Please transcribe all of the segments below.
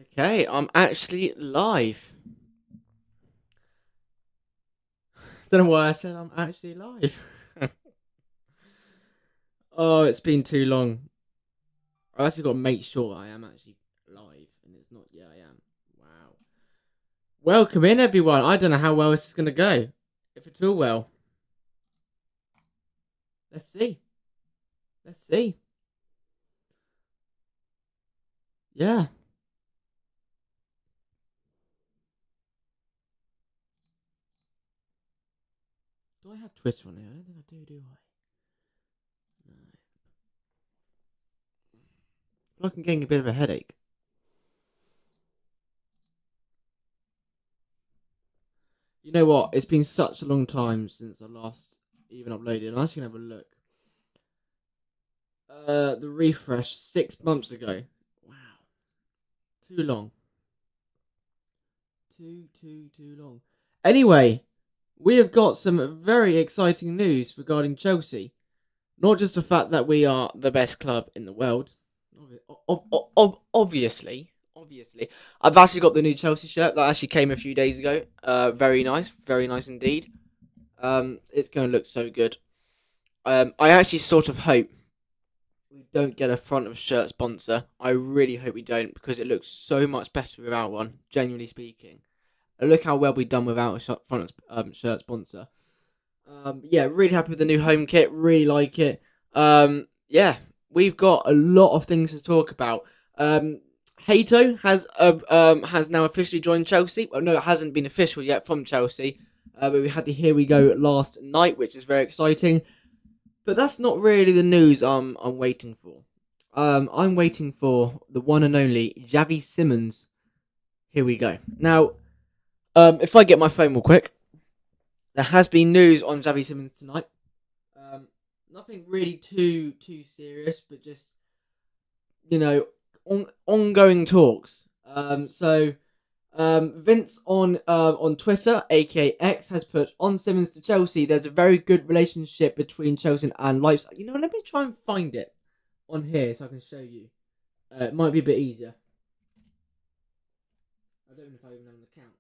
Okay, I'm actually live. Don't know why I said I'm actually live. Oh, it's been too long. I actually got to make sure I am actually live, and it's not. Yeah, I am. Wow. Welcome in, everyone. I don't know how well this is gonna go, if at all well. Let's see. Let's see. Yeah. Do I have Twitter on here? I don't think I do. Do I? No. I feel like I'm getting a bit of a headache. You know what? It's been such a long time since I last even uploaded. I'm actually gonna have a look. The refresh 6 months ago. Wow, too long. Too long. Anyway, we have got some very exciting news regarding Chelsea. Not just the fact that we are the best club in the world. Obviously. I've actually got the new Chelsea shirt that actually came a few days ago. Very nice indeed. It's going to look so good. I actually sort of hope we don't get a front of shirt sponsor. I really hope we don't because it looks so much better without one. Genuinely speaking, look how well we've done without a front shirt sponsor. Yeah, really happy with the new home kit. Really like it. Yeah, we've got a lot of things to talk about. Hato has now officially joined Chelsea. Well, no, it hasn't been official yet from Chelsea. But we had the Here We Go last night, which is very exciting. But that's not really the news I'm waiting for. I'm waiting for the one and only Xavi Simmons. Here we go. Now, if I get my phone real quick, there has been news on Xavi Simmons tonight. Nothing really too serious, but just ongoing talks. Vince on Twitter, aka X, has put on Simmons to Chelsea. There's a very good relationship between Chelsea and Leipzig. Let me try and find it on here so I can show you. It might be a bit easier. I don't know if I even have an account.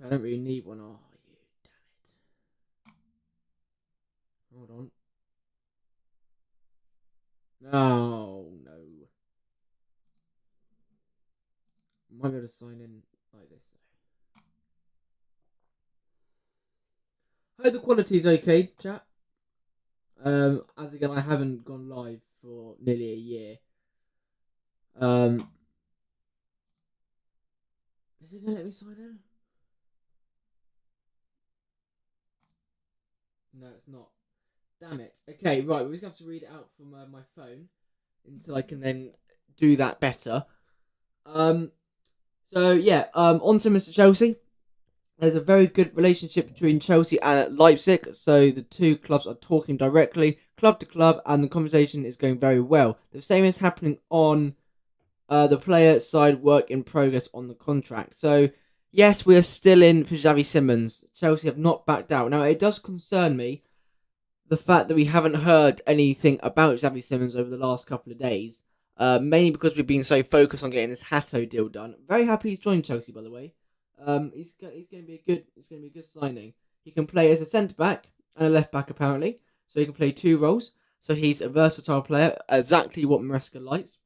I don't really need one. Oh, you damn it! Hold on. No. Might be able to sign in like this. Hope the quality is okay, chat. As again, I haven't gone live for nearly a year. Is it gonna let me sign in? No, it's not. Damn it. Okay, right. We're just gonna have to read it out from my phone until I can then do that better. Um. So yeah. On to Mr. Chelsea. There's a very good relationship between Chelsea and Leipzig, so the two clubs are talking directly, club to club, and the conversation is going very well. The same is happening on the player side, work in progress on the contract. So, yes, we are still in for Xavi Simmons. Chelsea have not backed out. Now, it does concern me the fact that we haven't heard anything about Xavi Simmons over the last couple of days, mainly because we've been so focused on getting this Hato deal done. Very happy he's joined Chelsea, by the way. He's going to be a good signing. He can play as a centre back and a left back apparently, so he can play two roles. So he's a versatile player, exactly what Maresca likes.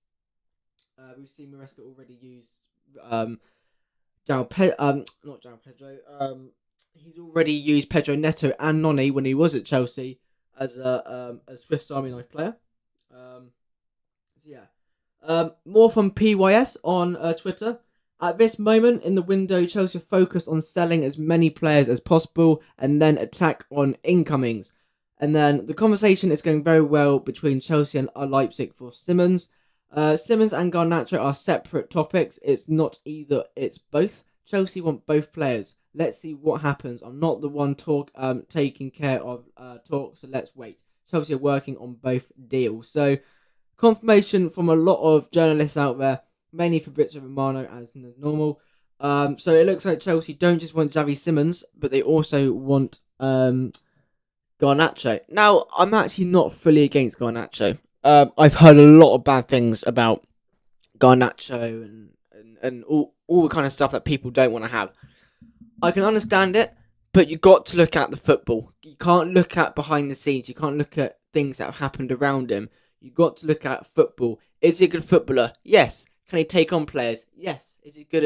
We've seen Maresca already use not João Pedro. He's already used Pedro Neto and Noni when he was at Chelsea as a Swiss Army knife player. Yeah. More from PYS on Twitter. At this moment in the window, Chelsea are focused on selling as many players as possible and then attack on incomings. And then the conversation is going very well between Chelsea and Leipzig for Simmons. Simmons and Garnacho are separate topics. It's not either, it's both. Chelsea want both players. Let's see what happens. I'm not the one taking care of talk, so let's wait. Chelsea are working on both deals. So, confirmation from a lot of journalists out there, mainly Fabrizio Romano as normal. So it looks like Chelsea don't just want Xavi Simmons, but they also want Garnacho. Now, I'm actually not fully against Garnacho. I've heard a lot of bad things about Garnacho and all the kind of stuff that people don't want to have. I can understand it, but you got to look at the football. You can't look at behind the scenes. You can't look at things that have happened around him. You got to look at football. Is he a good footballer? Yes. Can he take on players? Yes. Is he good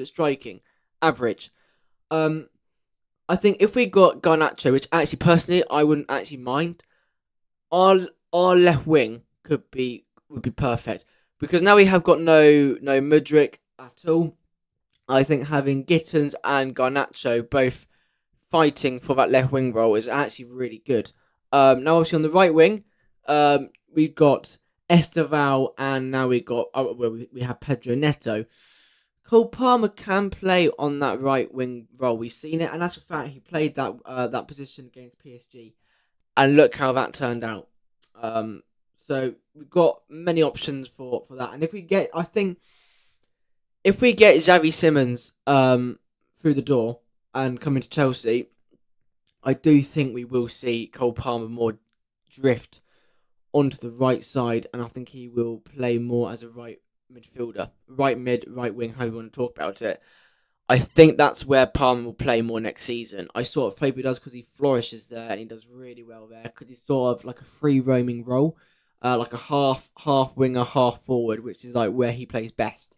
at striking? Average. Um, I think if we got Garnacho, which actually personally I wouldn't actually mind, our left wing would be perfect because now we have got no Mudryk at all. I think having Gittins and Garnacho both fighting for that left wing role is actually really good. Now obviously on the right wing, we've got Esteval and now we have Pedro Neto. Cole Palmer can play on that right wing role. We've seen it, and that's a fact. He played that position against PSG, and look how that turned out. So we've got many options for that, and I think if we get Xavi Simmons through the door and come into Chelsea, I do think we will see Cole Palmer more drift onto the right side, and I think he will play more as a right midfielder, right mid, right wing, however you want to talk about it. I think that's where Palmer will play more next season. I sort of hope he does because he flourishes there and he does really well there because he's sort of like a free roaming role, like a half winger, half forward, which is like where he plays best.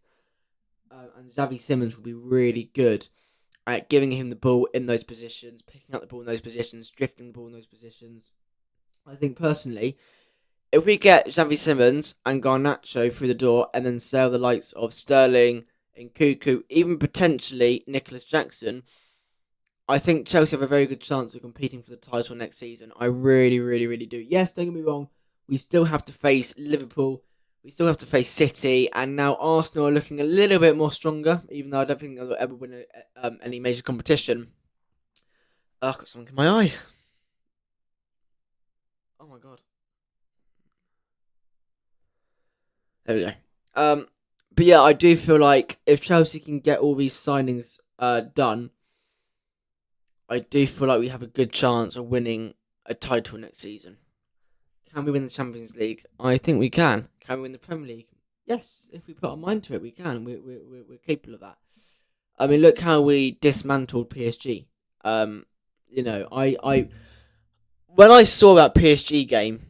And Xavi Simmons will be really good at giving him the ball in those positions, picking up the ball in those positions, drifting the ball in those positions. I think personally, if we get Xavi Simmons and Garnacho through the door and then sell the likes of Sterling and Cuckoo, even potentially Nicholas Jackson, I think Chelsea have a very good chance of competing for the title next season. I really, really, really do. Yes, don't get me wrong. We still have to face Liverpool. We still have to face City. And now Arsenal are looking a little bit more stronger, even though I don't think they'll ever win any major competition. I've got something in my eye. Oh my god. There we go. But yeah, I do feel like if Chelsea can get all these signings done, I do feel like we have a good chance of winning a title next season. Can we win the Champions League? I think we can. Can we win the Premier League? Yes, if we put our mind to it, we can. We're capable of that. I mean, look how we dismantled PSG. I when I saw that PSG game,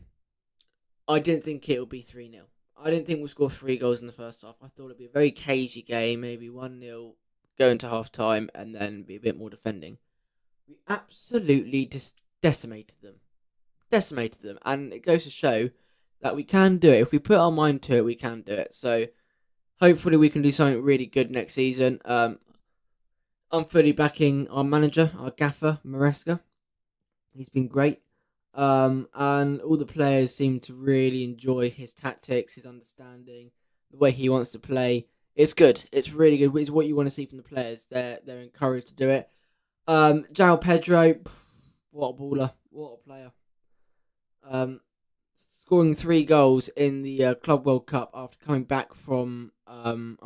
I didn't think it would be 3-0. I didn't think we'll score 3 goals in the first half. I thought it'd be a very cagey game, maybe 1-0, go into half time, and then be a bit more defending. We absolutely decimated them. And it goes to show that we can do it. If we put our mind to it, we can do it. So hopefully we can do something really good next season. I'm fully backing our manager, our gaffer, Maresca. He's been great. And all the players seem to really enjoy his tactics, his understanding, the way he wants to play. It's good. It's really good. It's what you want to see from the players. They're encouraged to do it. João Pedro, what a baller, what a player. Scoring 3 goals in the Club World Cup after coming back from holiday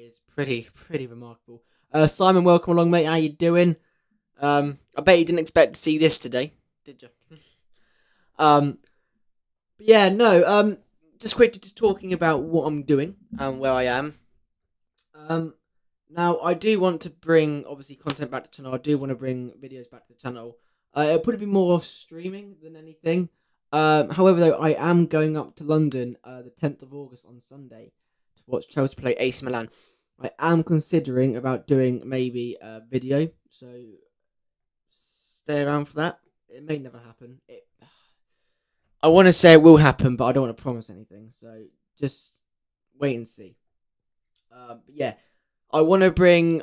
is pretty remarkable. Simon, welcome along, mate. How you doing? I bet you didn't expect to see this today, did you? But yeah, no. Just quickly, just talking about what I'm doing and where I am. Now I do want to bring obviously content back to the channel. I do want to bring videos back to the channel. It'll probably be more of streaming than anything. However, though, I am going up to London the 10th of August on Sunday to watch Chelsea play AC Milan. I am considering about doing maybe a video, so stay around for that. It may never happen. I want to say it will happen, but I don't want to promise anything. So just wait and see. But yeah, I want to bring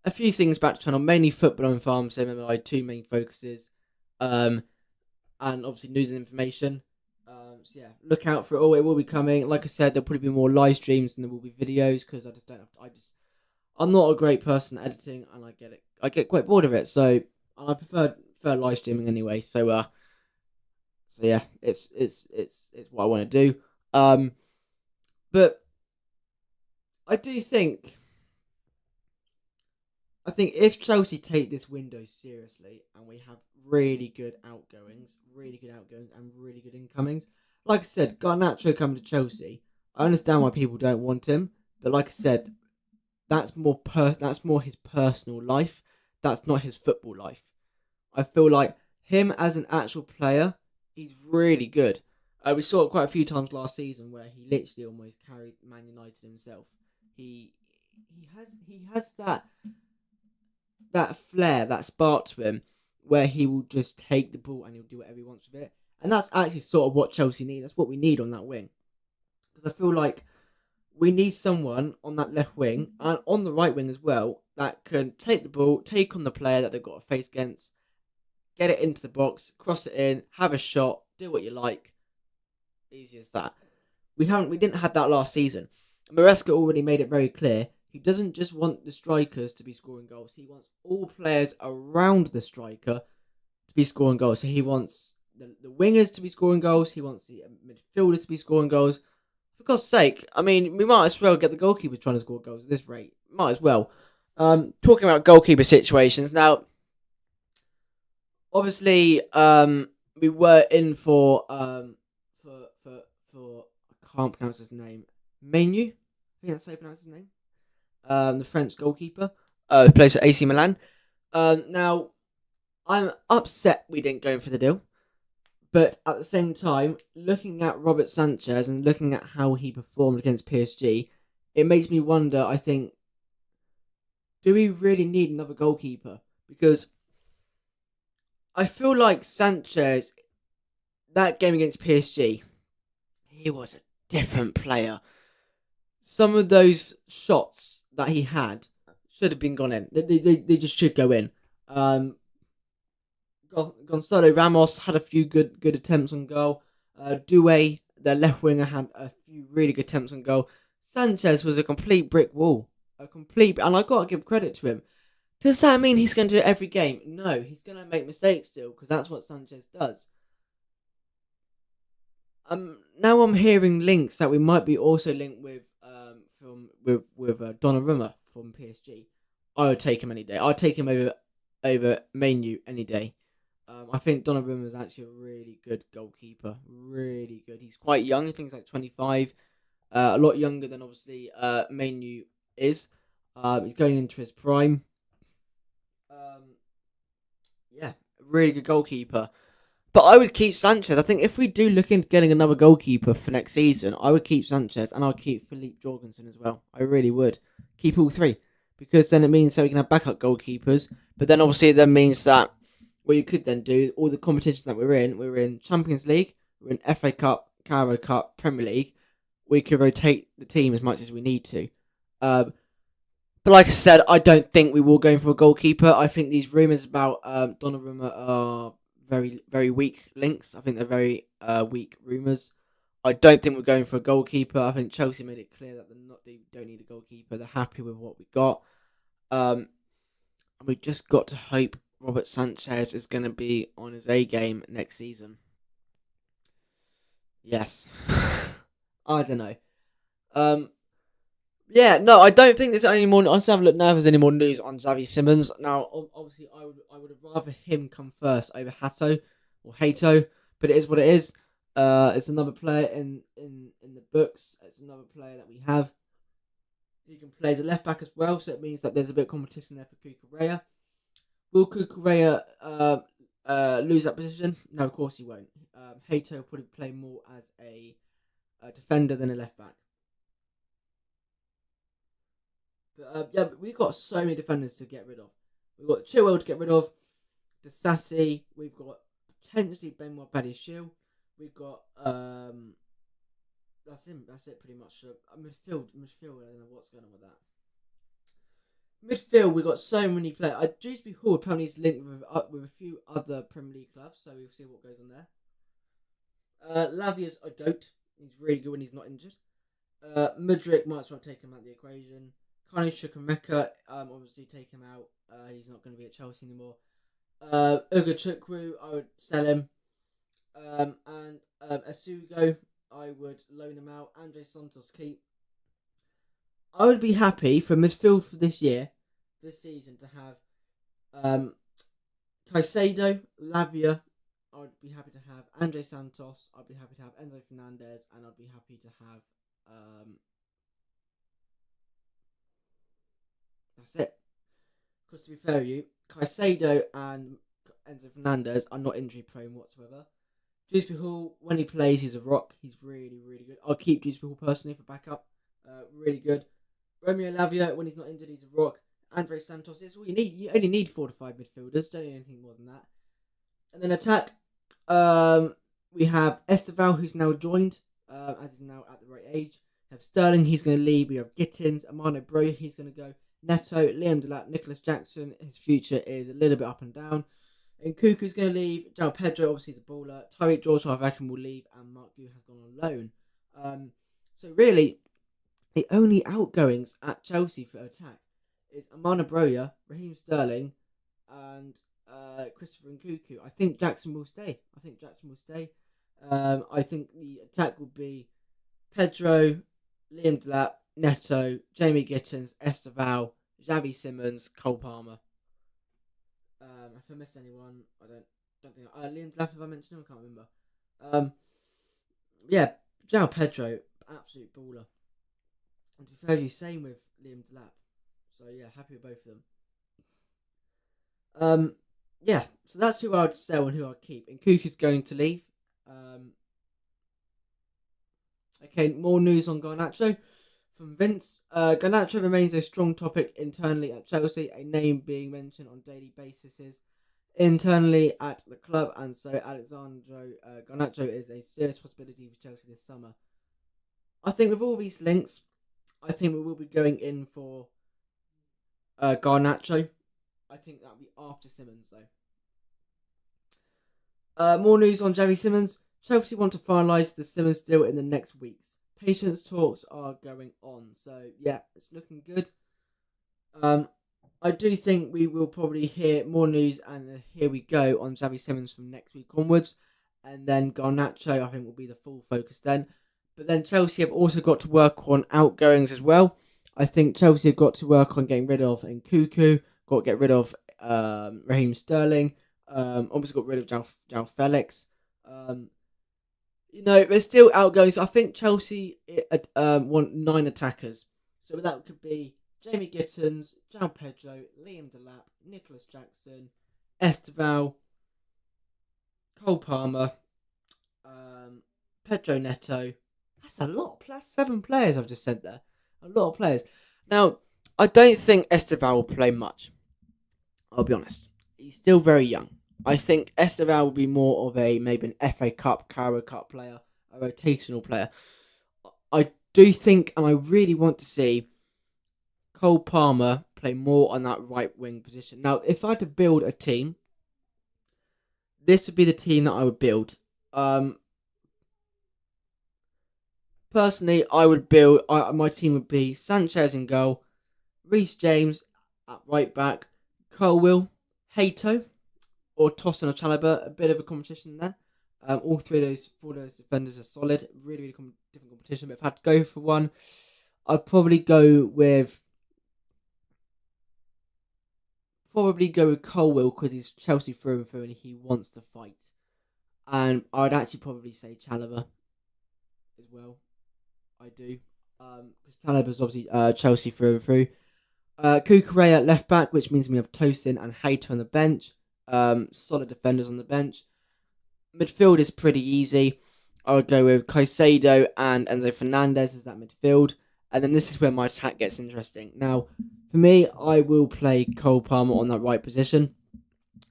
a few things back to the channel, mainly football and farm sim are my two main focuses. And obviously news and information. So yeah, look out for it all. It will be coming. Like I said, there'll probably be more live streams than there will be videos because I'm not a great person at editing, and I get it. I get quite bored of it, so I prefer live streaming anyway. So yeah, it's what I want to do. But I do think I think if Chelsea take this window seriously and we have really good outgoings and really good incomings, like I said, Garnacho coming to Chelsea. I understand why people don't want him, but like I said, that's more his personal life. That's not his football life. I feel like him as an actual player, he's really good. We saw it quite a few times last season where he literally almost carried Man United himself. He he has that flair, that spark to him, where he will just take the ball and he'll do whatever he wants with it. And that's actually sort of what Chelsea need. That's what we need on that wing. Because I feel like we need someone on that left wing and on the right wing as well that can take the ball, take on the player that they've got to face against, get it into the box, cross it in, have a shot, do what you like. Easy as that. We didn't have that last season. Maresca already made it very clear. He doesn't just want the strikers to be scoring goals. He wants all players around the striker to be scoring goals. So he wants the wingers to be scoring goals. He wants the midfielders to be scoring goals. For God's sake, I mean, we might as well get the goalkeeper trying to score goals at this rate. Might as well. Talking about goalkeeper situations now. Obviously, we were in for I can't pronounce his name. Menu, I think that's how you pronounce his name. The French goalkeeper, who plays at AC Milan. Now, I'm upset we didn't go in for the deal, but at the same time, looking at Robert Sanchez and looking at how he performed against PSG, it makes me wonder. I think, do we really need another goalkeeper? Because I feel like Sanchez, that game against PSG, he was a different player. Some of those shots that he had should have been gone in. They just should go in. Gonzalo Ramos had a few good attempts on goal. Doué, their left winger, had a few really good attempts on goal. Sanchez was a complete brick wall. And I got to give credit to him. Does that mean he's going to do it every game? No, he's going to make mistakes still, because that's what Sanchez does. Now I'm hearing links that we might be also linked with Donnarumma from PSG. I would take him any day. I'd take him over Menu any day. I think Donnarumma is actually a really good goalkeeper. Really good. He's quite young. I think he's like 25. A lot younger than obviously Menu is. He's going into his prime. Yeah, really good goalkeeper. But I would keep Sanchez. I think if we do look into getting another goalkeeper for next season, I would keep Sanchez and I'd keep Philippe Jorgensen as well. I really would. Keep all three. Because then it means that we can have backup goalkeepers. But then obviously it then means that what you could then do, all the competitions that we're in Champions League, we're in FA Cup, Carabao Cup, Premier League. We could rotate the team as much as we need to. But like I said, I don't think we will go in for a goalkeeper. I think these rumours about Donnarumma are very, very weak links. I think they're very weak rumours. I don't think we're going for a goalkeeper. I think Chelsea made it clear that they don't need a goalkeeper. They're happy with what we got. And we just got to hope Robert Sanchez is going to be on his A game next season. Yes. I don't know. Yeah, no, I don't think there's any more. Let's have a look now if there's any more news on Xavi Simmons. Now, obviously, I would have rather him come first over Hato or Hato, but it is what it is. It's another player in the books. It's another player that we have. He can play as a left back as well, so it means that there's a bit of competition there for Cucurella. Will Cucurella lose that position? No, of course he won't. Hato will probably play more as a defender than a left back. But we've got so many defenders to get rid of. We've got Chilwell to get rid of, Disasi. We've got potentially Benoit Badiashile. We've got that's him. That's it pretty much. Midfield. I don't know what's going on with that. Midfield, we've got so many players. Dewsbury Hall apparently is linked with a few other Premier League clubs, so we'll see what goes on there. Lavia's a goat. He's really good when he's not injured. Mudryk might as well take him out of the equation. Kane Chukwuemeka, obviously take him out. He's not going to be at Chelsea anymore. Ugo Chukwu, I would sell him. And Asugo, I would loan him out. Andre Santos keep. I would be happy for midfield for this year this season to have Caicedo, Lavia. I'd be happy to have Andre Santos. I'd be happy to have Enzo Fernandez, and I'd be happy to have. That's it. Because to be fair with you, Caicedo and Enzo Fernandez are not injury prone whatsoever. Dewsbury Hall, when he plays, he's a rock. He's really, really good. I'll keep Dewsbury Hall personally for backup. Really good. Romeo Lavia, when he's not injured, he's a rock. Andre Santos, that's all you need. You only need 4 to 5 midfielders. Don't need anything more than that. And then attack, we have Esteval, who's now joined, as he's now at the right age. We have Sterling, he's going to leave. We have Gittins, Amano Bro, he's going to go. Neto, Liam Delap, Nicholas Jackson, his future is a little bit up and down. And Cuckoo's going to leave. João Pedro, obviously, is a baller. Tyreek George, I reckon, will leave. And Mark Gu has gone on loan. So, really, the only outgoings at Chelsea for attack is Amana Broya, Raheem Sterling, and Christopher Nkunku. I think Jackson will stay. I think the attack will be Pedro, Liam Delap, Neto, Jamie Gittins, Esteval, Xavi Simmons, Cole Palmer. If I missed anyone, I don't think Liam Delap, if I mentioned him, I can't remember. Yeah, João Pedro, absolute baller. And to be fair, same with Liam Delap. So yeah, happy with both of them. Yeah, so that's who I would sell and who I'd keep. And Kuku's going to leave. Okay, more news on Garnacho from Vince. Garnacho remains a strong topic internally at Chelsea, a name being mentioned on daily basis internally at the club, and so Alexandro Garnacho is a serious possibility for Chelsea this summer. I think with all these links, I think we will be going in for Garnacho. I think that'll be after Simmons, though. More news on Xavi Simmons. Chelsea want to finalise the Simmons deal in the next weeks. Patience talks are going on, so yeah, it's looking good. I do think we will probably hear more news, and here we go on Xavi Simmons from next week onwards, and then Garnacho I think will be the full focus then. But then Chelsea have also got to work on outgoings as well. I think Chelsea have got to work on getting rid of Nkunku, got to get rid of Raheem Sterling, obviously got rid of João Felix. There's still outgoings. I think Chelsea want 9 attackers. So that could be Jamie Gittins, João Pedro, Liam Delap, Nicholas Jackson, Esteval, Cole Palmer, Pedro Neto. That's a lot. Plus 7 players I've just said there. A lot of players. Now, I don't think Esteval will play much. I'll be honest. He's still very young. I think Esteval will be more of maybe an FA Cup, Carabao Cup player, a rotational player. I do think, and I really want to see Cole Palmer play more on that right wing position. Now, if I had to build a team, this would be the team that I would build. Personally, I would build. My team would be Sanchez in goal, Reece James at right back, Colwill, Hato, or Tosin or Chalobah. A bit of a competition there. All 4 of those defenders are solid. Really, really different competition. But if I had to go for one, I'd probably go with Colwill because he's Chelsea through and through and he wants to fight. And I'd actually probably say Chalobah as well. I do. Because Chalobah's obviously Chelsea through and through. Kukurea at left back, which means we have Tosin and Hato on the bench. Solid defenders on the bench. Midfield is pretty easy. I would go with Caicedo and Enzo Fernandez as that midfield. And then this is where my attack gets interesting. Now, for me, I will play Cole Palmer on that right position.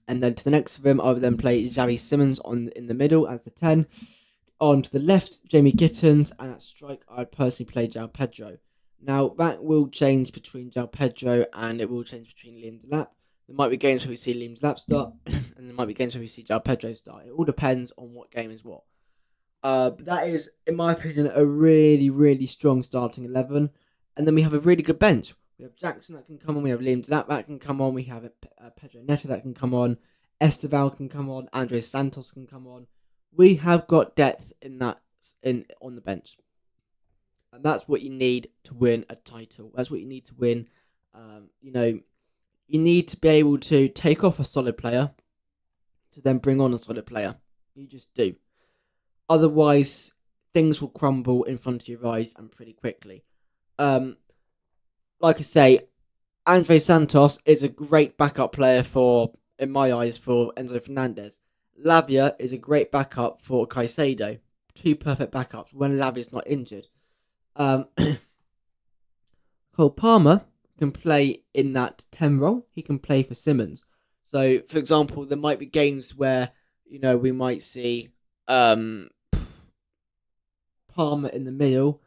And then to the next of him, I will then play Xavi Simmons in the middle as the 10. On to the left, Jamie Gittins. And at strike, I'd personally play João Pedro. Now, that will change between João Pedro and it will change between Liam Delap. There might be games where we see Liam Delap start, and there might be games where we see João Pedro start. It all depends on what game is what. But that is, in my opinion, a really, really strong starting 11. And then we have a really good bench. We have Jackson that can come on. We have Liam Delap that can come on. We have Pedro Neto that can come on. Esteval can come on. Andre Santos can come on. We have got depth on the bench. And that's what you need to win a title. That's what you need to win, you need to be able to take off a solid player to then bring on a solid player. You just do. Otherwise, things will crumble in front of your eyes and pretty quickly. Um, like I say, Andre Santos is a great backup player for, in my eyes, for Enzo Fernandez. Lavia is a great backup for Caicedo. Two perfect backups when Lavia's not injured. Um, Cole Palmer can play in that 10 role. He can play for Simmons. So, for example, there might be games where, we might see Palmer in the middle,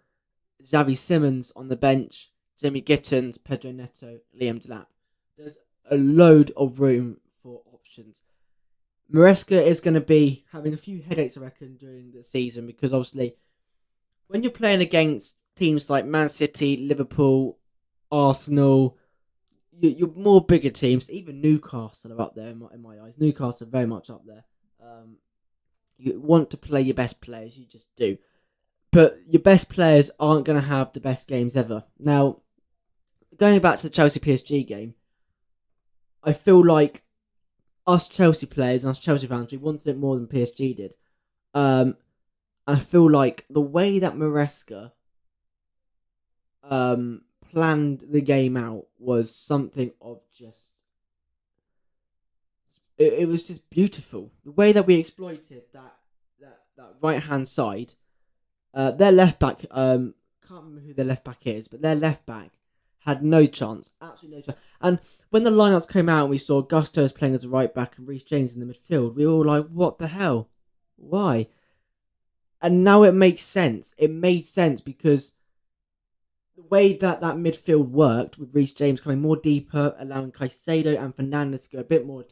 Xavi Simmons on the bench, Jimmy Gittins, Pedro Neto, Liam Delap. There's a load of room for options. Maresca is going to be having a few headaches, I reckon, during the season because obviously when you're playing against teams like Man City, Liverpool, Arsenal, you're more bigger teams. Even Newcastle are up there in my eyes. Newcastle are very much up there. You want to play your best players, you just do. But your best players aren't going to have the best games ever. Now, going back to the Chelsea PSG game, I feel like us Chelsea players and us Chelsea fans, we wanted it more than PSG did. I feel like the way that Maresca planned the game out was something of just... It was just beautiful. The way that we exploited that right-hand side. Their left back, can't remember who their left back is, but their left back had no chance, absolutely no chance. And when the lineups came out and we saw Gusto's playing as a right back and Reece James in the midfield, we were all like, what the hell? Why? And now it makes sense. It made sense because the way that midfield worked with Reece James coming more deeper, allowing Caicedo and Fernandes to go a bit more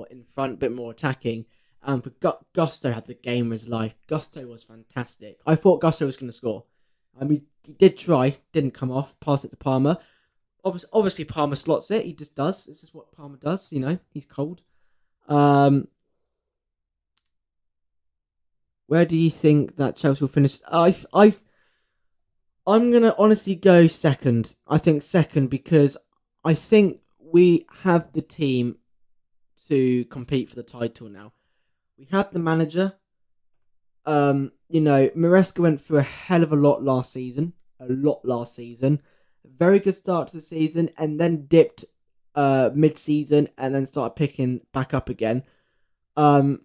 in front, a bit more attacking. And for Gusto had the game of his life. Gusto was fantastic. I thought Gusto was going to score. I mean, he did try, didn't come off, pass it to Palmer. Obviously, Palmer slots it. He just does. This is what Palmer does. He's cold. Where do you think that Chelsea will finish? I'm gonna honestly go second. I think second because I think we have the team to compete for the title now. We had the manager. Maresca went through a hell of a lot last season. Very good start to the season and then dipped mid-season and then started picking back up again. The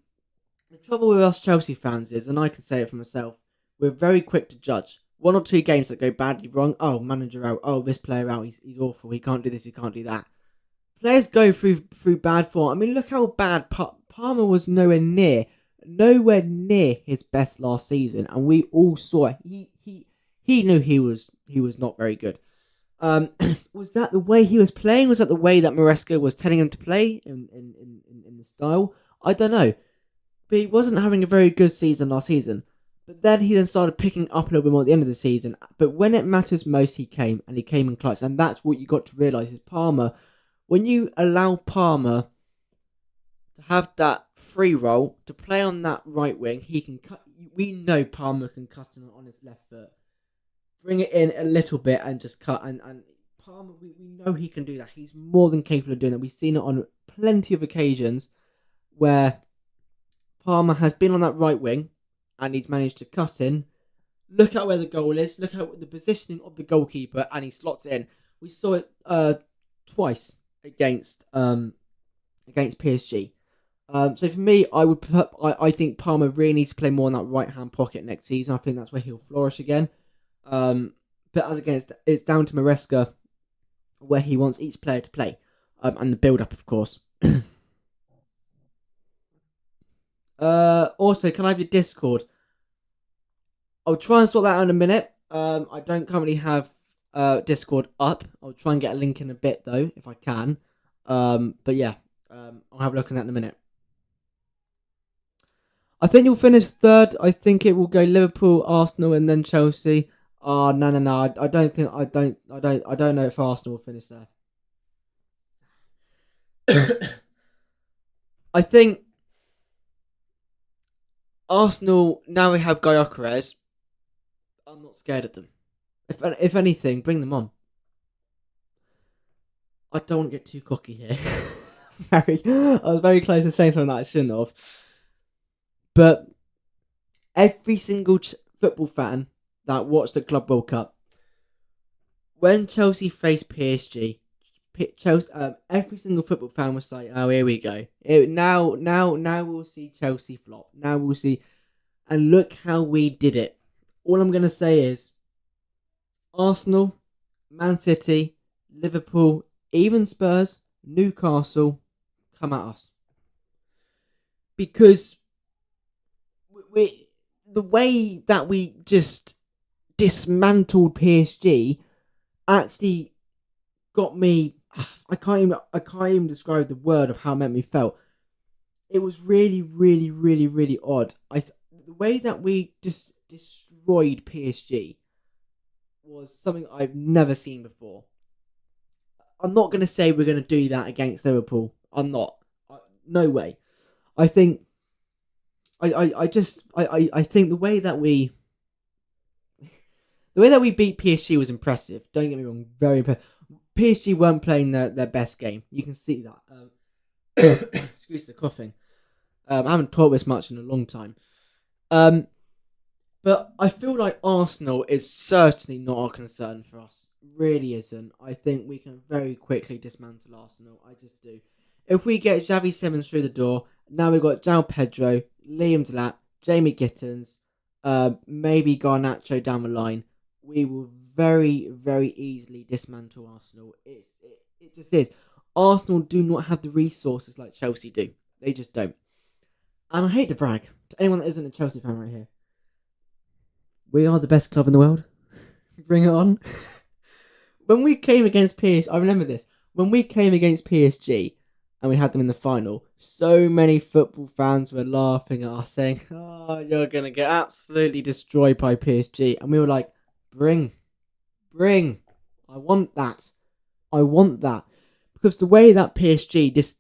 trouble with us Chelsea fans is, and I can say it for myself, we're very quick to judge. 1 or 2 games that go badly wrong. Oh, manager out. Oh, this player out. He's awful. He can't do this. He can't do that. Players go through bad form. I mean, look how bad Palmer was nowhere near his best last season, and we all saw it. He knew he was not very good. Was that the way he was playing? Was that the way that Maresca was telling him to play in the style? I don't know, but he wasn't having a very good season last season. But then he started picking up a little bit more at the end of the season. But when it matters most, he came in clutch, and that's what you got to realise is Palmer. When you allow Palmer to have that free roll to play on that right wing, he can cut. We know Palmer can cut in on his left foot, bring it in a little bit and just cut. And Palmer, we know he can do that. He's more than capable of doing that. We've seen it on plenty of occasions where Palmer has been on that right wing and he's managed to cut in. Look at where the goal is. Look at the positioning of the goalkeeper, and he slots it in. We saw it twice against PSG. So for me, I think Palmer really needs to play more in that right hand pocket next season. I think that's where he'll flourish again. But as again, it's down to Maresca where he wants each player to play, and the build up, of course. Also, can I have your Discord? I'll try and sort that out in a minute. I don't currently have Discord up. I'll try and get a link in a bit though, if I can. But yeah, I'll have a look at that in a minute. I think you'll finish third. I think it will go Liverpool, Arsenal, and then Chelsea. No. I don't know if Arsenal will finish there. I think Arsenal, now we have Gyökeres. I'm not scared of them. If anything, bring them on. I don't want to get too cocky here. I was very close to saying something that I shouldn't have. But every single football fan that watched the Club World Cup, when Chelsea faced PSG, Chelsea, every single football fan was like, "Oh, here we go. Now we'll see Chelsea flop. Now we'll see." And look how we did it. All I'm gonna say is, Arsenal, Man City, Liverpool, even Spurs, Newcastle, come at us because we the way that we just dismantled PSG actually got me. I can't even describe the word of how it made me felt. It was really, really, really, really odd. The way that we just destroyed PSG was something I've never seen before. I'm not going to say we're going to do that against Liverpool. I'm not. No way. I think. I think the way that we beat PSG was impressive. Don't get me wrong, very impressive. PSG weren't playing their best game. You can see that. Excuse the coughing. I haven't talked this much in a long time. But I feel like Arsenal is certainly not a concern for us. Really isn't. I think we can very quickly dismantle Arsenal. I just do. If we get Xavi Simmons through the door, now we've got João Pedro, Liam Delap, Jamie Gittins, maybe Garnacho down the line. We will very, very easily dismantle Arsenal. It just is. Arsenal do not have the resources like Chelsea do. They just don't. And I hate to brag to anyone that isn't a Chelsea fan right here. We are the best club in the world. Bring it on. When we came against PSG, I remember this. When we came against PSG and we had them in the final, so many football fans were laughing at us, saying, "Oh, you're going to get absolutely destroyed by PSG." And we were like, bring. I want that. Because the way that PSG just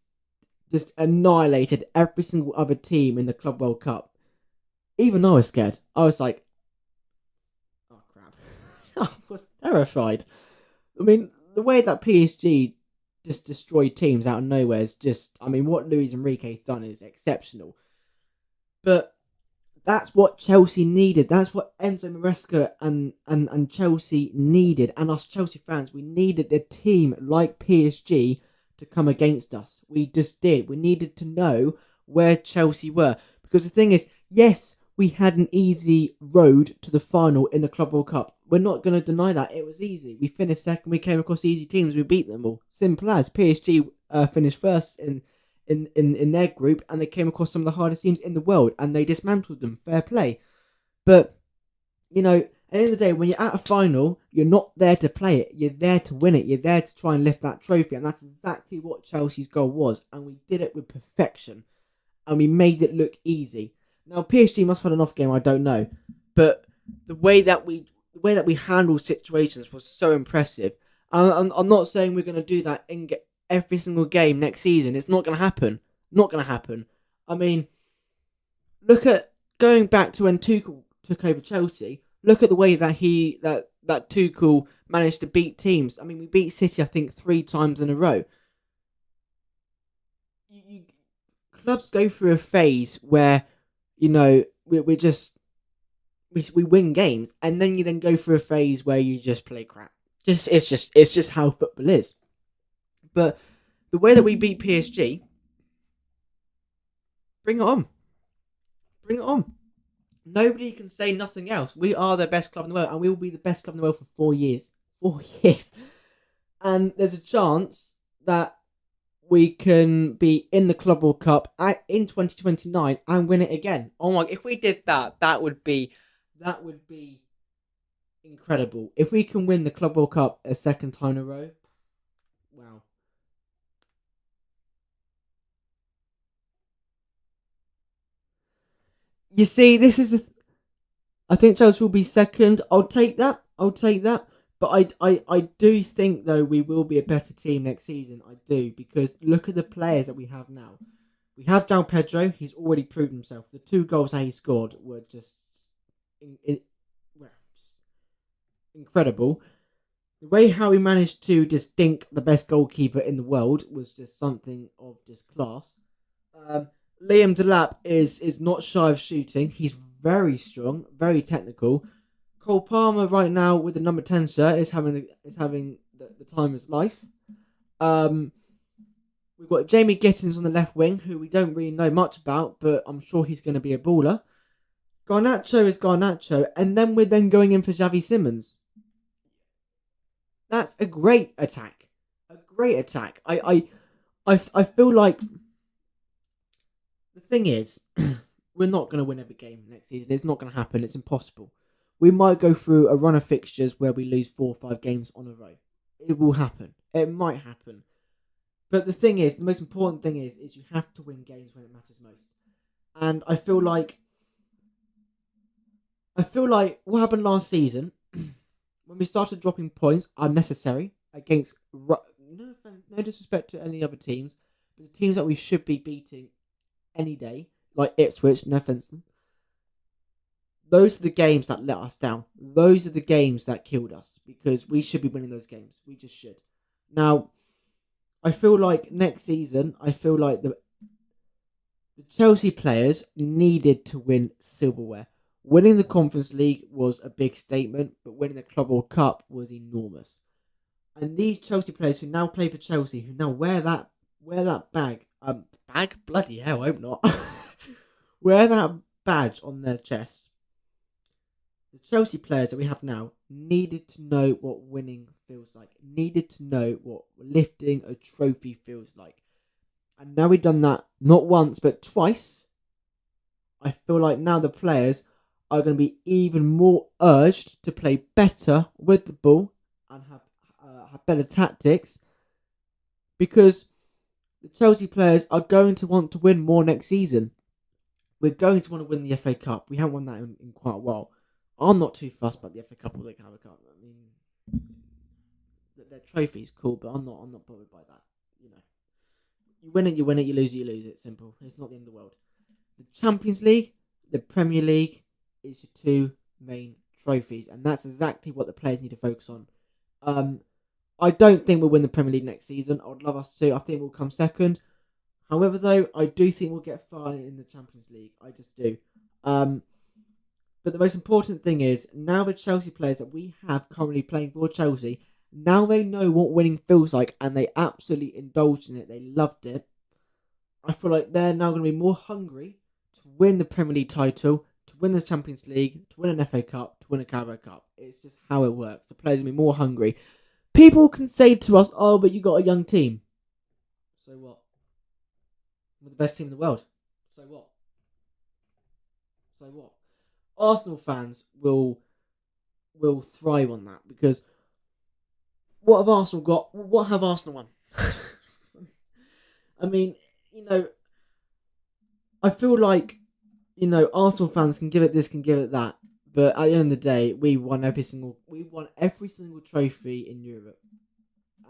annihilated every single other team in the Club World Cup, even I was scared. I was like, oh crap. I was terrified. I mean, the way that PSG just destroyed teams out of nowhere is just, I mean, what Luis Enrique's done is exceptional. But that's what Chelsea needed. That's what Enzo Maresca and Chelsea needed. And us Chelsea fans, we needed a team like PSG to come against us. We just did. We needed to know where Chelsea were. Because the thing is, yes, we had an easy road to the final in the Club World Cup. We're not going to deny that. It was easy. We finished second. We came across easy teams. We beat them all. Simple as. PSG finished first in their group, and they came across some of the hardest teams in the world, and they dismantled them. Fair play. But, you know, at the end of the day, when you're at a final, you're not there to play it. You're there to win it. You're there to try and lift that trophy. And that's exactly what Chelsea's goal was. And we did it with perfection. And we made it look easy. Now, PSG must have had an off game, I don't know. But the way that we handled situations was so impressive. I'm not saying we're going to do that in every single game next season. It's not going to happen. Not going to happen. I mean, look at going back to when Tuchel took over Chelsea. Look at the way that that Tuchel managed to beat teams. I mean, we beat City, I think, 3 times in a row. Clubs go through a phase where, you know, we win games, and then you go through a phase where you just play crap. It's just how football is. But the way that we beat PSG, bring it on. Bring it on. Nobody can say nothing else. We are the best club in the world, and we will be the best club in the world for 4 years. 4 years. And there's a chance that we can be in the Club World Cup in 2029 and win it again. Oh my! If we did that, that would be incredible. If we can win the Club World Cup a second time in a row, wow. You see, this is I think Chelsea will be second. I'll take that. But I do think, though, we will be a better team next season. I do, because look at the players that we have now. We have João Pedro. He's already proved himself. The 2 goals that he scored were just incredible. The way how he managed to just dink the best goalkeeper in the world was just something of just class. Um, Liam Delap is not shy of shooting. He's very strong, very technical. Cole Palmer right now with the number 10 shirt is having the time of his life. Um, we've got Jamie Gittins on the left wing, who we don't really know much about, but I'm sure he's going to be a baller. Garnacho is Garnacho, and then we're then going in for Xavi Simmons. That's a great attack. A great attack. I feel like the thing is, we're not going to win every game next season. It's not going to happen. It's impossible. We might go through a run of fixtures where we lose 4 or 5 games on a row. It will happen. It might happen. But the thing is, the most important thing is you have to win games when it matters most. And I feel like what happened last season when we started dropping points unnecessary against no disrespect to any other teams, but the teams that we should be beating any day, like Ipswich, no offense to them. Those are the games that let us down. Those are the games that killed us because we should be winning those games. We just should. Now, I feel like next season, the Chelsea players needed to win silverware. Winning the Conference League was a big statement, but winning the Club World Cup was enormous. And these Chelsea players who now play for Chelsea, who now wear that bag, bloody hell, I hope not, wear that badge on their chest. The Chelsea players that we have now needed to know what winning feels like, needed to know what lifting a trophy feels like. And now we've done that not once, but twice. I feel like now the players are going to be even more urged to play better with the ball and have better tactics because the Chelsea players are going to want to win more next season. We're going to want to win the FA Cup. We haven't won that in quite a while. I'm not too fussed about the FA Cup or the Carabao Cup. I mean, their trophy's cool, but I'm not bothered by that. You know, you win it, you win it. You lose it, you lose it. Simple. It's not the end of the world. The Champions League, the Premier League, is your 2 main trophies, and that's exactly what the players need to focus on. I don't think we'll win the Premier League next season. I would love us to. I think we'll come second. However, though, I do think we'll get far in the Champions League. I just do. But the most important thing is, now the Chelsea players that we have currently playing for Chelsea, now they know what winning feels like, and they absolutely indulged in it. They loved it. I feel like they're now going to be more hungry to win the Premier League title, to win the Champions League, to win an FA Cup, to win a Carabao Cup. It's just how it works. The players are going to be more hungry. People can say to us, oh, but you got a young team. So what? We're the best team in the world. So what? So what? Arsenal fans will thrive on that because what have Arsenal got? What have Arsenal won? I mean, I feel like, Arsenal fans can give it this, can give it that, but at the end of the day, we won every single trophy in Europe,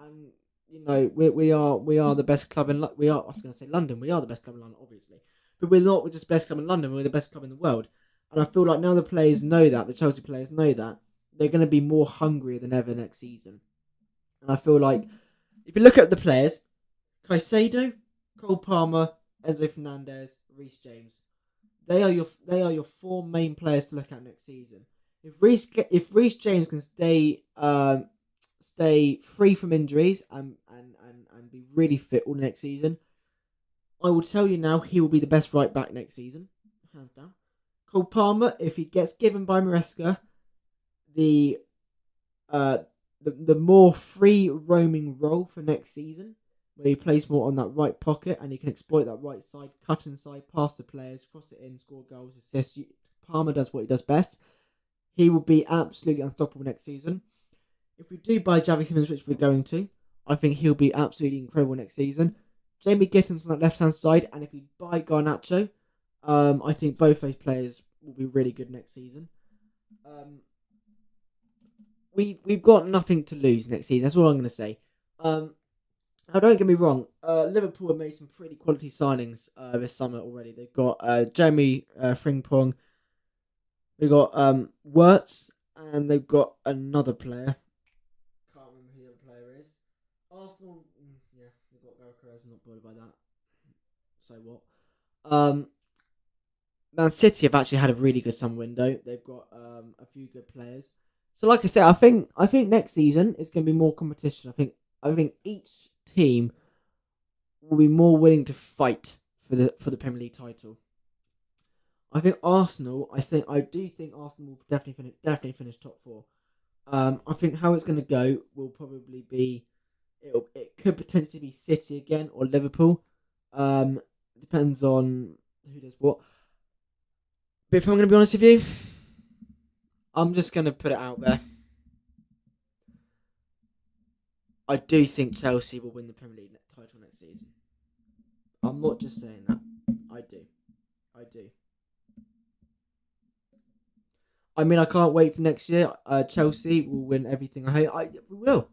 and we are the best club in I was going to say London. We are the best club in London, obviously, but we're not just the best club in London. We're the best club in the world, and I feel like now the players know that, the Chelsea players know that they're going to be more hungry than ever next season, and I feel like if you look at the players, Caicedo, Cole Palmer, Enzo Fernandez, Reece James. They are your 4 main players to look at next season. If Reece James can stay free from injuries and be really fit all next season, I will tell you now he will be the best right back next season, hands down. Cole Palmer, if he gets given by Maresca the more free roaming role for next season, where he plays more on that right pocket and he can exploit that right side, cut inside, pass the players, cross it in, score goals, assists. Palmer does what he does best. He will be absolutely unstoppable next season. If we do buy Xavi Simmons, which we're going to, I think he'll be absolutely incredible next season. Jamie Gittins on that left-hand side, and if we buy Garnacho, I think both those players will be really good next season. We've got nothing to lose next season. That's all I'm going to say. Now, don't get me wrong. Liverpool have made some pretty quality signings this summer already. They've got Jeremy Frimpong. They've got Wirtz, and they've got another player. Can't Yeah, we got Gareth not bothered by that. So what? Man City have actually had a really good summer window. They've got a few good players. So, like I said, I think next season it's going to be more competition. I think each team will be more willing to fight for the Premier League title. I think Arsenal. I do think Arsenal will definitely finish top four. I think how it's going to go will probably be it could potentially be City again or Liverpool. Depends on who does what. But if I'm going to be honest with you, I'm just going to put it out there. I do think Chelsea will win the Premier League title next season. I'm not just saying that. I do. I do. I mean, I can't wait for next year. Chelsea will win everything. We will.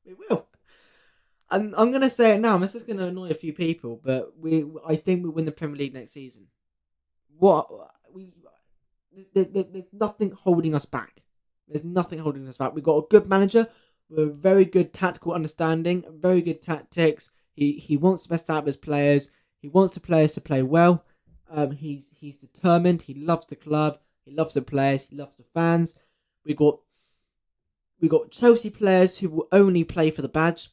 We will. I'm gonna say it now. This is gonna annoy a few people, but I think we'll win the Premier League next season. What we there's nothing holding us back. There's nothing holding us back. We've got a good manager with a very good tactical understanding, very good tactics. He wants the best out of his players. He wants the players to play well. He's determined. He loves the club. He loves the players. He loves the fans. We got Chelsea players who will only play for the badge.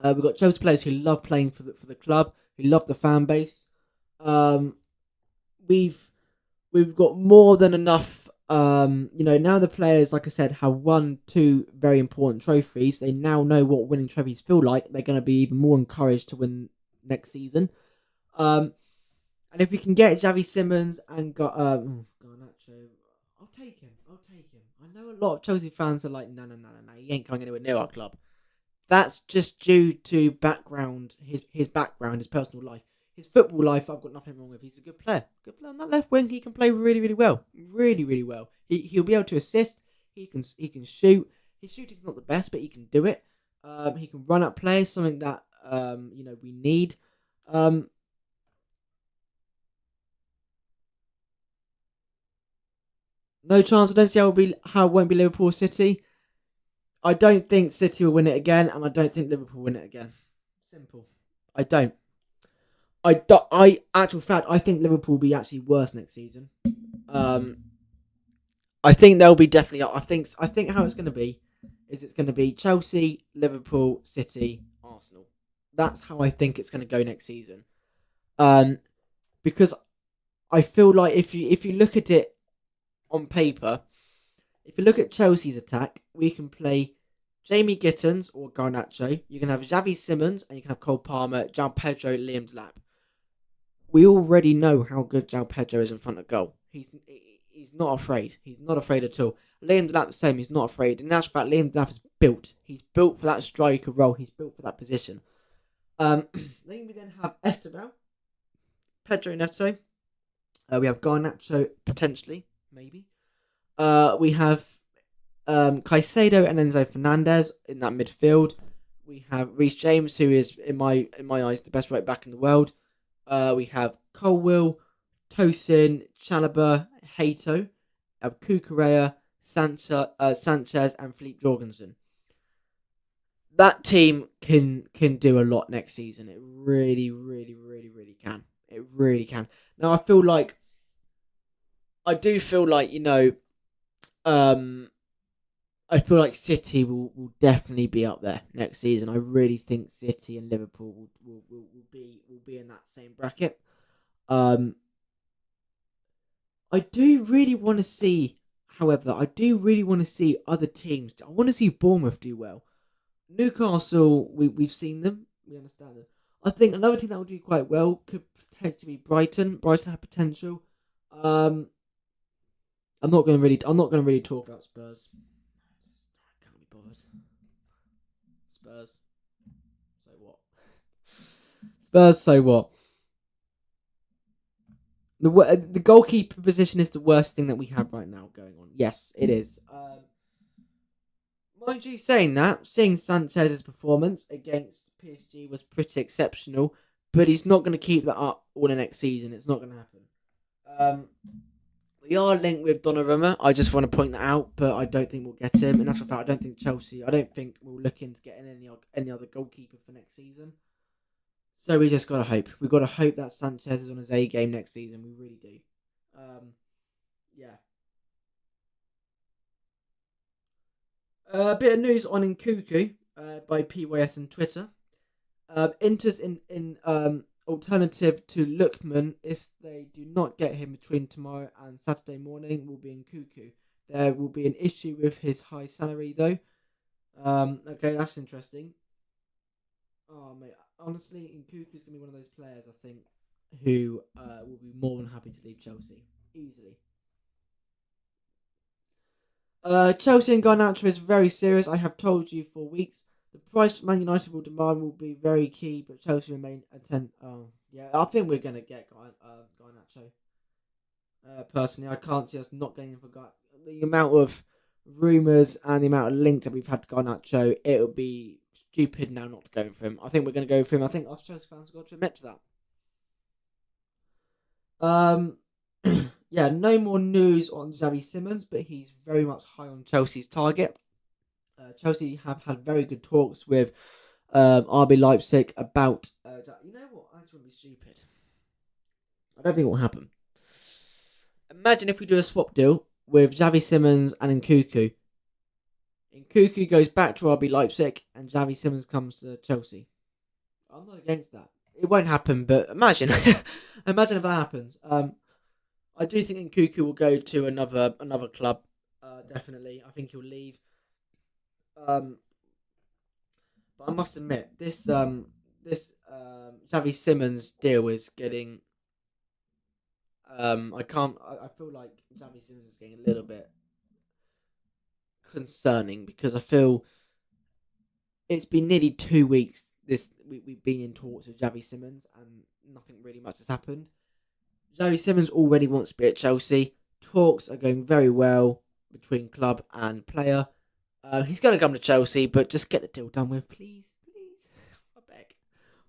We've got Chelsea players who love playing for the club, who love the fan base. We've got more than enough. Now the players, like I said, have won two very important trophies. They now know what winning trophies feel like. They're going to be even more encouraged to win next season. And if we can get Xavi Simmons and Garnacho, I'll take him. I know a lot of Chelsea fans are like, no, he ain't coming anywhere near our club. That's just due to background, his background, his personal life. His football life, I've got nothing wrong with. He's a good player. Good player on that left wing. He can play really, really well. Really, really well. He'll be able to assist. He can shoot. His shooting's not the best, but he can do it. He can run up plays, something that we need. No chance. I don't see how it won't be Liverpool City. I don't think City will win it again, and I don't think Liverpool will win it again. Simple. I don't. Actual fact, I think Liverpool will be actually worse next season. I think they'll be definitely up. I think how it's going to be is it's going to be Chelsea, Liverpool, City, Arsenal. That's how I think it's going to go next season. Because I feel like if you look at it on paper, if you look at Chelsea's attack, we can play Jamie Gittins or Garnacho. You can have Xavi Simmons and you can have Cole Palmer, João Pedro, Liam Delap. We already know how good João Pedro is in front of goal. He's not afraid. He's not afraid at all. Liam Delap the same. He's not afraid. In actual fact, Liam Delap is built. He's built for that striker role. He's built for that position. Then we have Esteban, Pedro Neto. We have Garnacho potentially, maybe. We have Caicedo and Enzo Fernandez in that midfield. We have Reece James, who is in my eyes the best right back in the world. We have Colwill, Tosin, Chalobah, Hato, Cucurella, Sanchez, and Philippe Jorgensen. That team can do a lot next season. It really, really, really, really can. It really can. Now I do feel like I feel like City will definitely be up there next season. I really think City and Liverpool will be in that same bracket. I do really want to see, however, other teams. I want to see Bournemouth do well. Newcastle, we've seen them. We understand them. I think another team that will do quite well could potentially be Brighton. Brighton have potential. I'm not going to really talk about Spurs. I can't be bothered. Spurs. So what? Spurs. So what? The goalkeeper position is the worst thing that we have right now going on. Yes, it is. Mind you, seeing Sanchez's performance against PSG was pretty exceptional, but he's not going to keep that up all the next season. It's not going to happen. We are linked with Donnarumma. I just want to point that out, but I don't think we'll get him. In actual fact, I don't think Chelsea. I don't think we'll look into getting any other goalkeeper for next season. So we just gotta hope. We've got to hope that Sanchez is on his A game next season. We really do. Yeah. A bit of news on Nkuku by PYS on Twitter. Inter's in alternative to Lookman if they do not get him between tomorrow and Saturday morning will be Nkuku. There will be an issue with his high salary though. Okay, that's interesting. Oh mate, honestly, Nkuku is gonna be one of those players I think who will be more than happy to leave Chelsea easily. Chelsea and Garnacho is very serious. I have told you for weeks. The price Man United will demand will be very key, but Chelsea remain attent. Oh, yeah, I think we're gonna get Garnacho. Personally, I can't see us not getting him for Garnacho. The amount of rumours and the amount of links that we've had to Garnacho, it would be stupid now not to go for him. I think we're gonna go for him. I think us Chelsea fans have got to admit to that. Yeah, no more news on Xavi Simmons, but he's very much high on Chelsea's target. Chelsea have had very good talks with RB Leipzig about. You know what? I just want to be stupid. I don't think it will happen. Imagine if we do a swap deal with Xavi Simmons and Nkuku. Nkuku goes back to RB Leipzig and Xavi Simmons comes to Chelsea. I'm not against that. It won't happen, but imagine. Imagine if that happens. I do think Nkuku will go to another club. Definitely, I think he'll leave. But I must admit, this Xavi Simmons deal is getting. I can't. I feel like Xavi Simmons is getting a little bit concerning because I feel it's been nearly 2 weeks. We've been in talks with Xavi Simmons and nothing really much has happened. Xavi Simmons already wants to be at Chelsea. Talks are going very well between club and player. He's going to come to Chelsea, but just get the deal done with, please, please. I beg.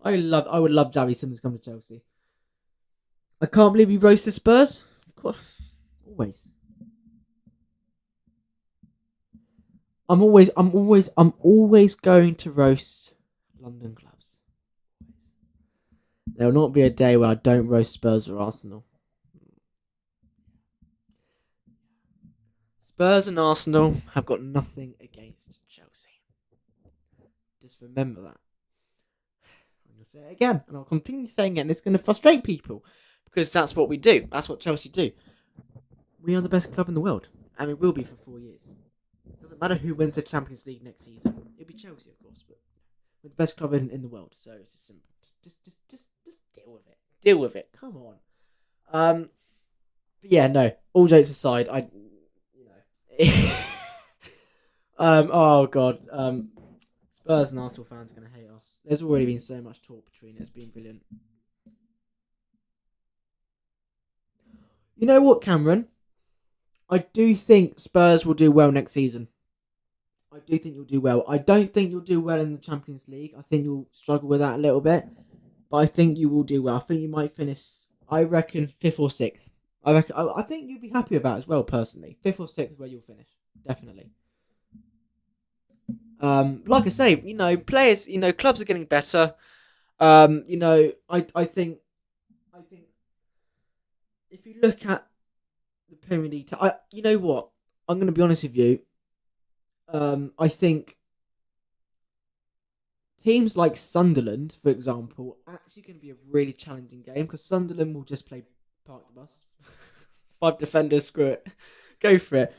I would love Xavi Simmons to come to Chelsea. I can't believe he roasted Spurs. Of course, always. I'm always going to roast London clubs. There will not be a day where I don't roast Spurs or Arsenal. Spurs and Arsenal have got nothing against Chelsea. Just remember that. I'm going to say it again, and I'll continue saying it, and it's going to frustrate people. Because that's what we do. That's what Chelsea do. We are the best club in the world. And we will be for 4 years. It doesn't matter who wins the Champions League next season. It'll be Chelsea, of course. But we're the best club in the world. So it's just simple. Just deal with it. Deal with it. Come on. But yeah, no. All jokes aside, oh god. Spurs and Arsenal fans are going to hate us. There's already been so much talk between it. It's been brilliant. You know what, Cameron? I do think Spurs will do well next season. I do think you'll do well. I don't think you'll do well in the Champions League. I think you'll struggle with that a little bit. But I think you will do well. I think you might finish, I reckon, 5th or 6th. I think you'll be happy about it as well, personally. 5th or 6th is where you'll finish. Definitely. Like I say, players, clubs are getting better. I think if you look at the Premier League, you know what? I'm going to be honest with you. I think teams like Sunderland, for example, are actually going to be a really challenging game because Sunderland will just play park the bus, 5 defenders, screw it, go for it.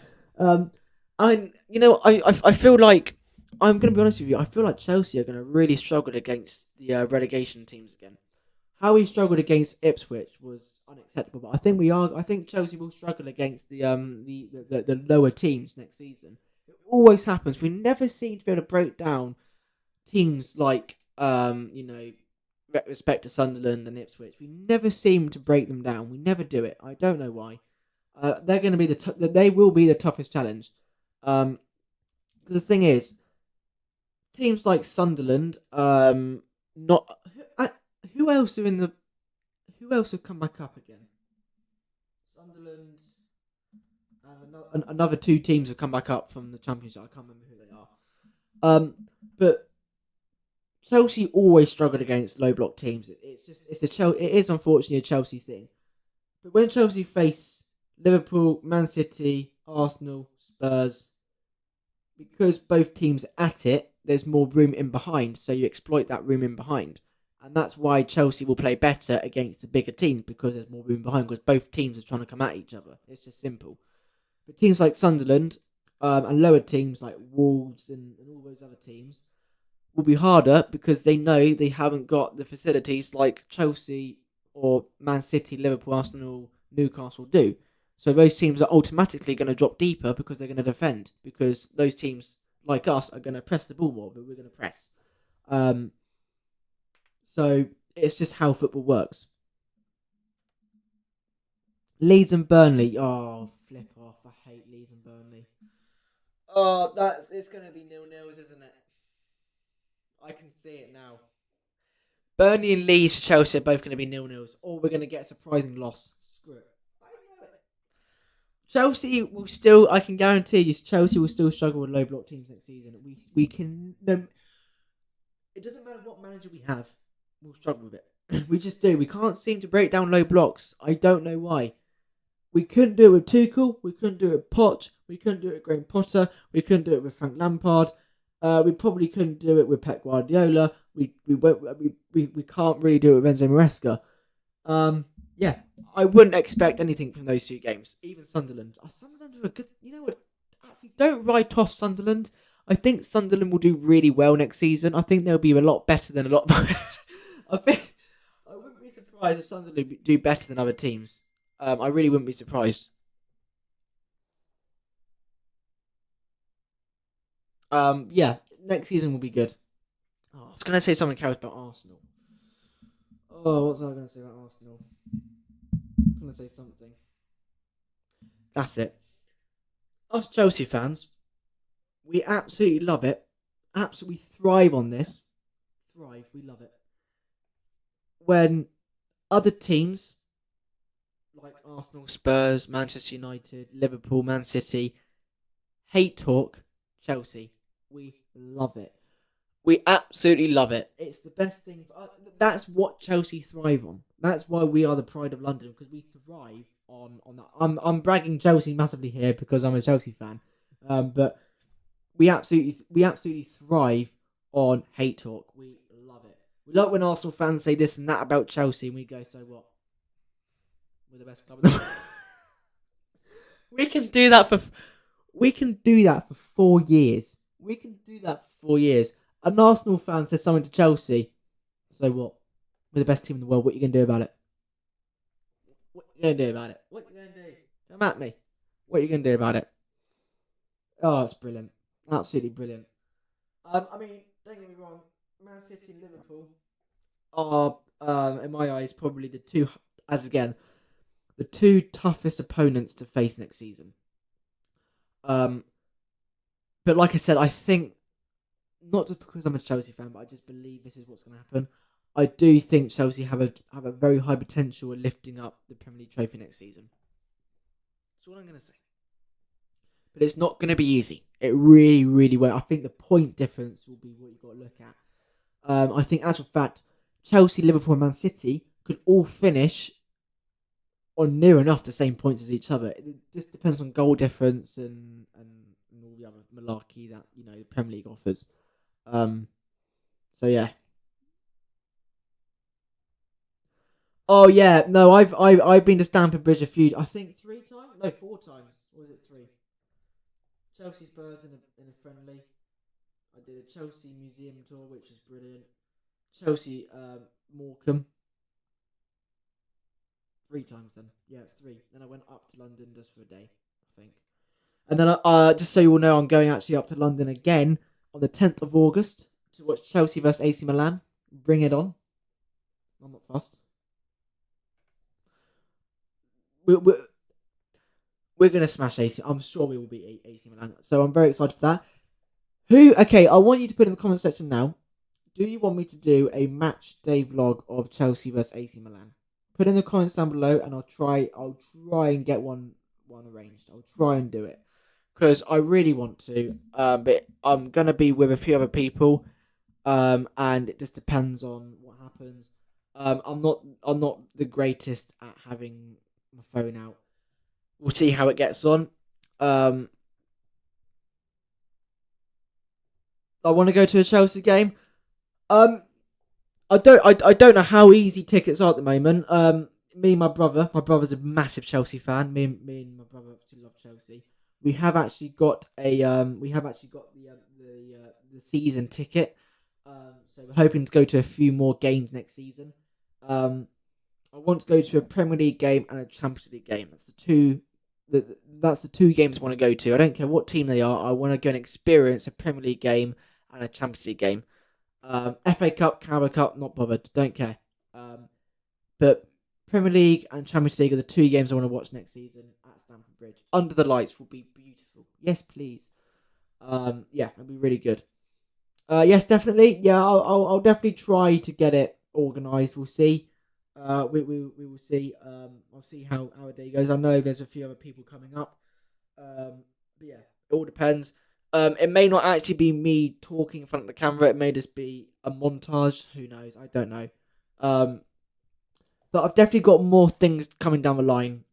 I feel like I'm going to be honest with you. I feel like Chelsea are going to really struggle against the relegation teams again. How we struggled against Ipswich was unacceptable, but I think Chelsea will struggle against the lower teams next season. It always happens. We never seem to be able to break down teams like respect to Sunderland and Ipswich. We never seem to break them down. We never do it. I don't know why. They're going to be they will be the toughest challenge. Because the thing is, teams like Sunderland, not. Who else have come back up again? Sunderland. and another two teams have come back up from the Championship. I can't remember who they are. But Chelsea always struggled against low block teams. It is unfortunately a Chelsea thing. But when Chelsea face Liverpool, Man City, Arsenal, Spurs, because both teams are at it, there's more room in behind, so you exploit that room in behind. And that's why Chelsea will play better against the bigger teams, because there's more room behind, because both teams are trying to come at each other. It's just simple. But teams like Sunderland and lower teams like Wolves and all those other teams will be harder because they know they haven't got the facilities like Chelsea or Man City, Liverpool, Arsenal, Newcastle do. So those teams are automatically going to drop deeper because they're going to defend. Because those teams, like us, are going to press the ball more, but we're going to press. So it's just how football works. Leeds and Burnley. Oh, flip off. I hate Leeds and Burnley. Oh, it's going to be 0-0, isn't it? I can see it now. Burnley and Leeds for Chelsea are both going to be 0-0s. Or we're going to get a surprising loss. Screw it. Chelsea will still, I can guarantee you, Chelsea will still struggle with low block teams next season. We can, no, it doesn't matter what manager we have, we'll struggle with it. We just do. We can't seem to break down low blocks. I don't know why. We couldn't do it with Tuchel. We couldn't do it with Poch. We couldn't do it with Graham Potter. We couldn't do it with Frank Lampard. We probably couldn't do it with Pep Guardiola. We can't really do it with Enzo Maresca. Yeah, I wouldn't expect anything from those two games. Even Sunderland. Sunderland are a good. You know what? Actually, don't write off Sunderland. I think Sunderland will do really well next season. I think they'll be a lot better than a lot. I wouldn't be surprised if Sunderland do better than other teams. I really wouldn't be surprised. Yeah, next season will be good. Oh, I was gonna say something else about Arsenal. Oh, what was I gonna say about Arsenal? I'm gonna say something. That's it. Us Chelsea fans, we absolutely love it. Absolutely thrive on this. Thrive, we love it. When other teams like Arsenal, Spurs, Manchester United, Liverpool, Man City hate talk Chelsea, we love it. We absolutely love it. It's the best thing. That's what Chelsea thrive on. That's why we are the pride of London, because we thrive on that. I'm bragging Chelsea massively here because I'm a Chelsea fan. But we absolutely thrive on hate talk. We love it. We love when Arsenal fans say this and that about Chelsea, and we go, so what? We're the best club in the world. We can do that for 4 years. We can do that for 4 years. An Arsenal fan says something to Chelsea. So what? We're the best team in the world. What are you going to do about it? What are you going to do about it? What are you going to do? Come at me. What are you going to do about it? Oh, it's brilliant. Absolutely brilliant. I mean, don't get me wrong. Man City and Liverpool are, in my eyes, probably the two toughest opponents to face next season. But like I said, I think, not just because I'm a Chelsea fan, but I just believe this is what's going to happen. I do think Chelsea have a very high potential of lifting up the Premier League trophy next season. That's all I'm going to say. But it's not going to be easy. It really, really won't. I think the point difference will be what you've got to look at. I think, as a fact, Chelsea, Liverpool, and Man City could all finish on near enough the same points as each other. It just depends on goal difference and all the other malarkey that the Premier League offers. So yeah. Oh yeah, no, I've been to Stamford Bridge I think 3 times, no 4 times. Or was it 3? Chelsea Spurs in a friendly. I did a Chelsea museum tour, which was brilliant. Chelsea Morecambe 3 times then. Yeah, it's 3. Then I went up to London just for a day, I think. And then just so you all know, I'm going actually up to London again on the 10th of August to watch Chelsea versus AC Milan. Bring it on. I'm not fussed. We're going to smash AC. I'm sure we will beat AC Milan. So I'm very excited for that. Okay, I want you to put in the comment section now. Do you want me to do a match day vlog of Chelsea versus AC Milan? Put in the comments down below, and I'll try and get one one arranged. I'll try and do it because I really want to. But I'm gonna be with a few other people. And it just depends on what happens. I'm not the greatest at having my phone out. We'll see how it gets on. Um, I want to go to a Chelsea game. Um, I don't know how easy tickets are at the moment. Me and my brother's a massive Chelsea fan. Me and my brother absolutely love Chelsea. We have actually got the season ticket. So we're hoping to go to a few more games next season. Um, I want to go to a Premier League game and a Champions League game. That's the two games I want to go to. I don't care what team they are. I want to go and experience a Premier League game and a Champions League game. FA Cup, Carabao Cup, not bothered. Don't care. But Premier League and Champions League are the two games I want to watch next season at Stamford Bridge. Under the lights will be beautiful. Yes, please. Yeah, it'll be really good. Yes, definitely. Yeah, I'll definitely try to get it organised. We'll see. We will see. I'll see how our day goes. I know there's a few other people coming up. But yeah, it all depends. It may not actually be me talking in front of the camera. It may just be a montage. Who knows? I don't know. Um, but I've definitely got more things coming down the line.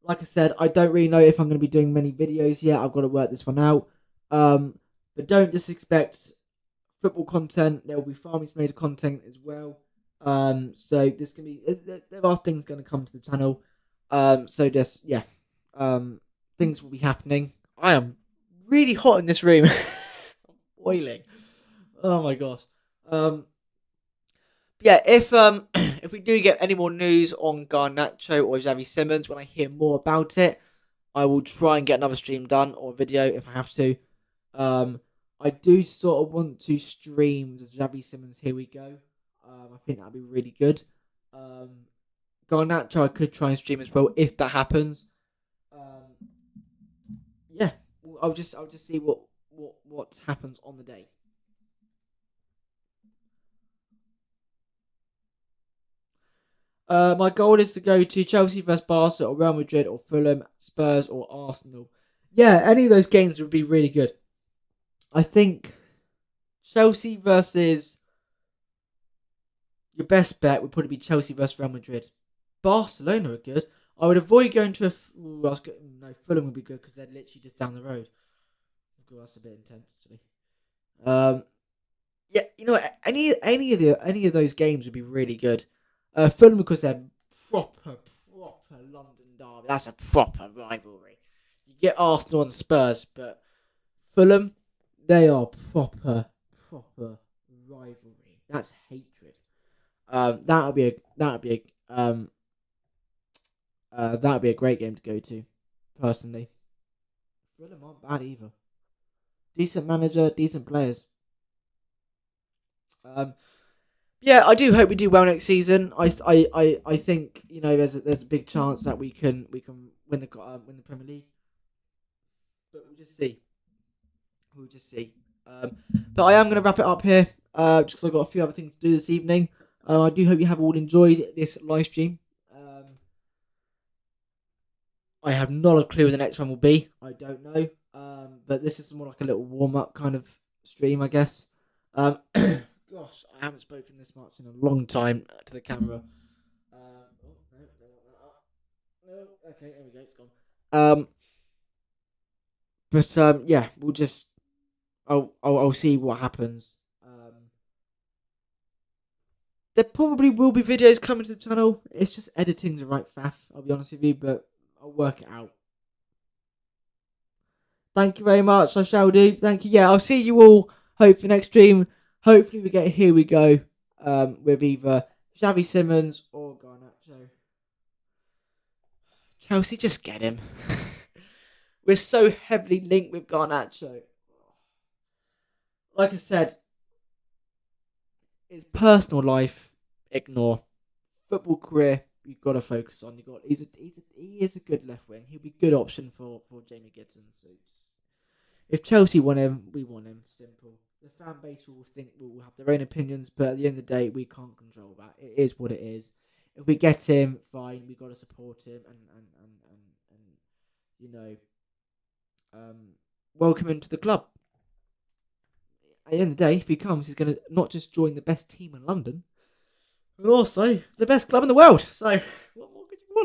Like I said, I don't really know if I'm going to be doing many videos yet. I've got to work this one out. But don't just expect football content. There will be farming made content as well. So there are things going to come to the channel. So just yeah, things will be happening. I am really hot in this room. I'm boiling. Oh my gosh. Yeah, if if we do get any more news on Garnacho or Xavi Simmons, when I hear more about it, I will try and get another stream done or video if I have to. I do sort of want to stream the Xavi Simmons Here We Go. I think that'd be really good. Garnacho I could try and stream as well if that happens. Um, yeah, I'll just see what happens on the day. My goal is to go to Chelsea vs Barca or Real Madrid or Fulham, Spurs or Arsenal. Yeah, any of those games would be really good. I think Chelsea versus your best bet would probably be Chelsea versus Real Madrid. Barcelona are good. I would avoid going to Fulham would be good because they're literally just down the road. Oh, that's a bit intense actually. Yeah, you know, any of those games would be really good. Fulham because they're proper London derby. That's a proper rivalry. You get Arsenal and Spurs, but Fulham, they are proper rivalry. That's hatred. That would be a great game to go to, personally. Fulham aren't bad either. Decent manager, decent players. Yeah, I do hope we do well next season. I think there's a big chance that we can win the Premier League, but we'll just see. We'll just see. But I am going to wrap it up here, just because I've got a few other things to do this evening. I do hope you have all enjoyed this live stream. I have not a clue when the next one will be. I don't know. But this is more like a little warm up kind of stream, I guess. Gosh, I haven't spoken this much in a long time to the camera. No. Okay, there we go. It's gone. But yeah, we'll just. I'll see what happens. There probably will be videos coming to the channel. It's just editing's a right faff. I'll be honest with you, but I'll work it out. Thank you very much. I shall do. Thank you. Yeah, I'll see you all. Hopefully next stream. Hopefully we get Here We Go. With either Xavi Simmons or Garnacho. Chelsea, just get him. We're so heavily linked with Garnacho. Like I said, his personal life, ignore. Football career, you've got to focus on. He is a good left wing. He'll be a good option for Jamie Gibson. So if Chelsea want him, we want him. Simple. The fan base will have their own opinions, but at the end of the day, we can't control that. It is what it is. If we get him, fine. We got to support him and you know, welcome him to the club. At the end of the day, if he comes, he's going to not just join the best team in London, but also the best club in the world. So, what more could you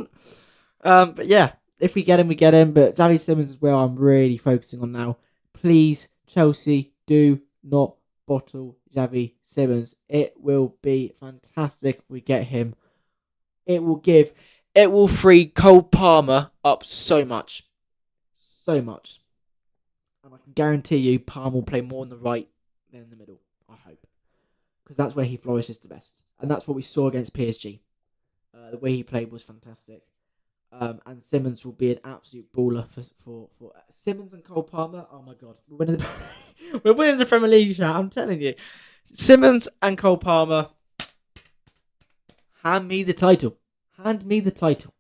want? But yeah, if we get him, we get him. But Xavi Simmons is where I'm really focusing on now. Please, Chelsea, do not bottle Xavi Simmons. It will be fantastic if we get him. It will free Cole Palmer up so much. So much. And I can guarantee you Palmer will play more on the right than in the middle. I hope. Because that's where he flourishes the best. And that's what we saw against PSG. The way he played was fantastic. And Simmons will be an absolute baller for Simmons and Cole Palmer. Oh my God. We're winning the Premier League, chat, I'm telling you. Simmons and Cole Palmer. Hand me the title. Hand me the title.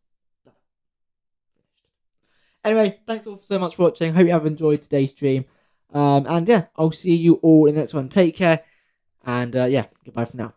Anyway, thanks all so much for watching. Hope you have enjoyed today's stream. And yeah, I'll see you all in the next one. Take care. And yeah, goodbye for now.